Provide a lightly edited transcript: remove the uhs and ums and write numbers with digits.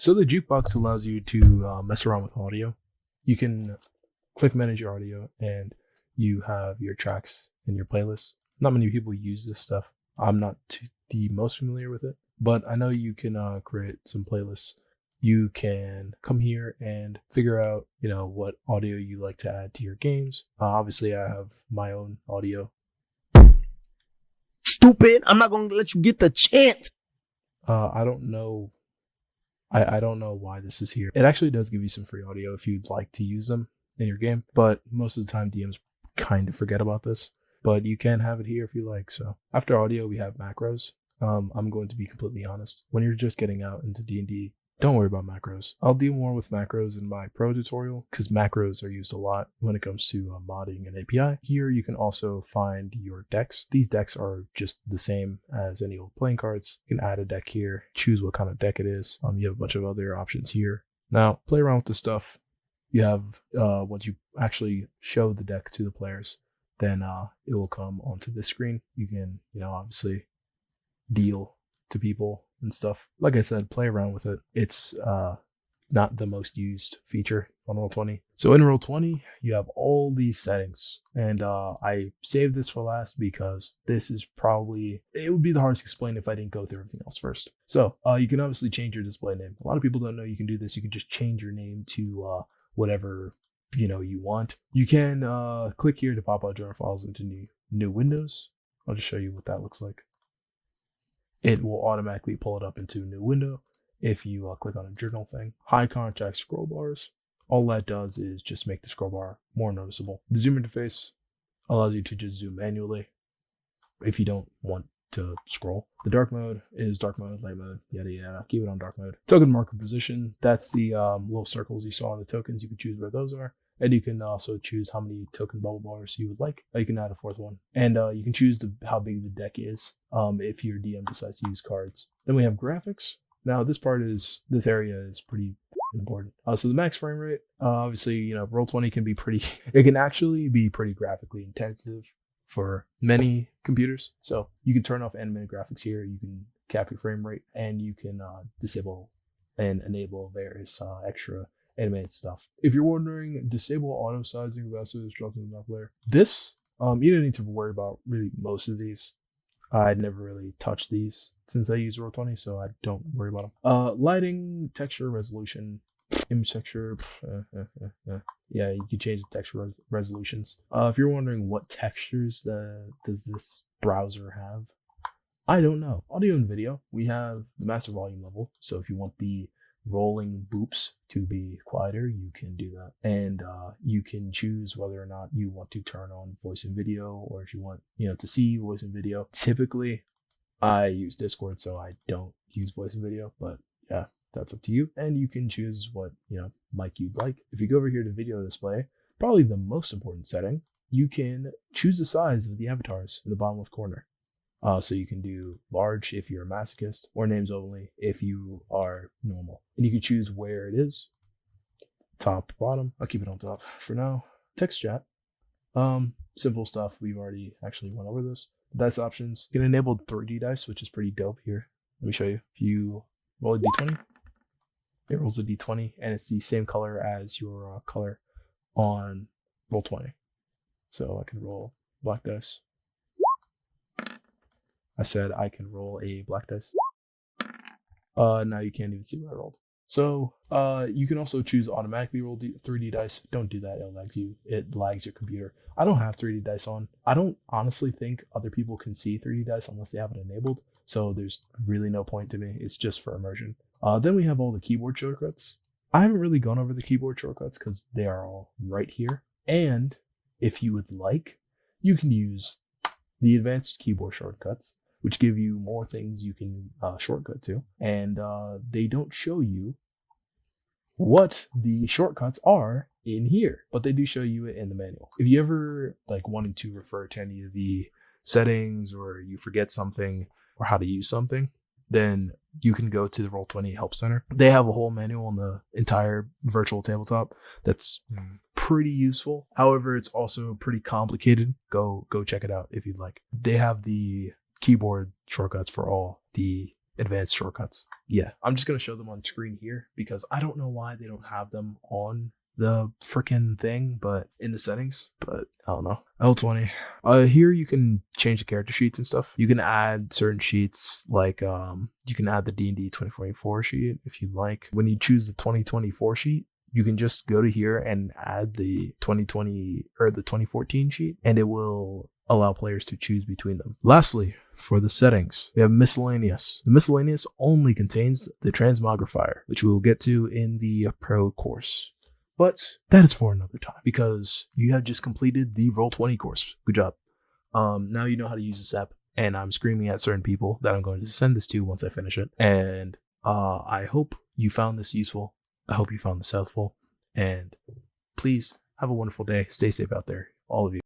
So the Jukebox allows you to mess around with audio. You can click manage your audio and you have your tracks in your playlist. Not many people use this stuff. I'm not the most familiar with it, but I know you can create some playlists. You can come here and figure out, what audio you like to add to your games. Obviously, I have my own audio. Stupid! I'm not gonna let you get the chance. I don't know. I don't know why this is here. It actually does give you some free audio if you'd like to use them in your game, but most of the time DMs kind of forget about this. But you can have it here if you like. So after audio, we have macros. I'm going to be completely honest. When you're just getting out into D&D, don't worry about macros. I'll deal more with macros in my pro tutorial because macros are used a lot when it comes to modding an API. Here you can also find your decks. These decks are just the same as any old playing cards. You can add a deck here, choose what kind of deck it is. You have a bunch of other options here. Now, play around with this stuff. You have once you actually show the deck to the players, then it will come onto this screen. You can, obviously deal to people and stuff. Like I said, play around with it. It's not the most used feature on Roll20. So in Roll20, you have all these settings, and I saved this for last because this is it would be the hardest to explain if I didn't go through everything else first. So you can obviously change your display name. A lot of people don't know you can do this. You can just change your name to whatever you want. You can click here to pop out jar files into new windows. I'll just show you what that looks like. It will automatically pull it up into a new window if you click on a journal thing. High contrast scroll bars. All that does is just make the scroll bar more noticeable. The zoom interface allows you to just zoom manually if you don't want to scroll. The dark mode is dark mode, light mode, yada yada. Keep it on dark mode. Token marker position. That's the little circles you saw in the tokens. You can choose where those are. And you can also choose how many token bubble bars you would like. You can add a fourth one. And you can choose how big the deck is if your DM decides to use cards. Then we have graphics. Now this area is pretty important. So the max frame rate, obviously, Roll20 can be it can actually be pretty graphically intensive for many computers. So you can turn off animated graphics here. You can cap your frame rate, and you can disable and enable various extra animated stuff. If you're wondering, disable auto sizing of assets, drops in the map layer. This, you don't need to worry about really most of these. I'd never really touched these since I use Roll20, so I don't worry about them. Lighting, texture, resolution, image texture. Yeah, you can change the texture resolutions. If you're wondering what textures does this browser have, I don't know. Audio and video, we have the master volume level. So if you want the rolling boops to be quieter, you can do that. And you can choose whether or not you want to turn on voice and video, or if you want to see voice and video. Typically I use Discord, so I don't use voice and video, but yeah, that's up to you. And you can choose what mic you'd like. If you go over here to video display, probably the most important setting, you can choose the size of the avatars in the bottom left corner. So you can do large if you're a masochist, or names only if you are normal. And you can choose where it is, top, bottom. I'll keep it on top for now. Text chat, simple stuff. We've already actually went over this. Dice options, you can enable 3D dice, which is pretty dope here. Let me show you. If you roll a d20, it rolls a d20, and it's the same color as your color on Roll20. So I can roll black dice. I said I can roll a black dice. Now you can't even see what I rolled. So you can also choose automatically roll 3D dice. Don't do that, it lags your computer. I don't have 3D dice on. I don't honestly think other people can see 3D dice unless they have it enabled. So there's really no point to me. It's just for immersion. Then we have all the keyboard shortcuts. I haven't really gone over the keyboard shortcuts because they are all right here. And if you would like, you can use the advanced keyboard shortcuts, which give you more things you can shortcut to. And they don't show you what the shortcuts are in here, but they do show you it in the manual. If you ever wanting to refer to any of the settings, or you forget something or how to use something, then you can go to the Roll20 Help Center. They have a whole manual on the entire virtual tabletop that's pretty useful. However, it's also pretty complicated. Go check it out if you'd like. They have the keyboard shortcuts for all the advanced shortcuts. Yeah, I'm just going to show them on screen here because I don't know why they don't have them on the freaking thing, but in the settings, but I don't know. ROLL20. Here you can change the character sheets and stuff. You can add certain sheets, like you can add the D&D 2024 sheet if you'd like. When you choose the 2024 sheet, you can just go to here and add the 2020 or the 2014 sheet, and it will allow players to choose between them. Lastly, for the settings, we have miscellaneous. The miscellaneous only contains the transmogrifier, which we will get to in the pro course. But that is for another time because you have just completed the Roll20 course. Good job. Now you know how to use this app, and I'm screaming at certain people that I'm going to send this to once I finish it. And I hope you found this useful. I hope you found this helpful. And please have a wonderful day. Stay safe out there, all of you.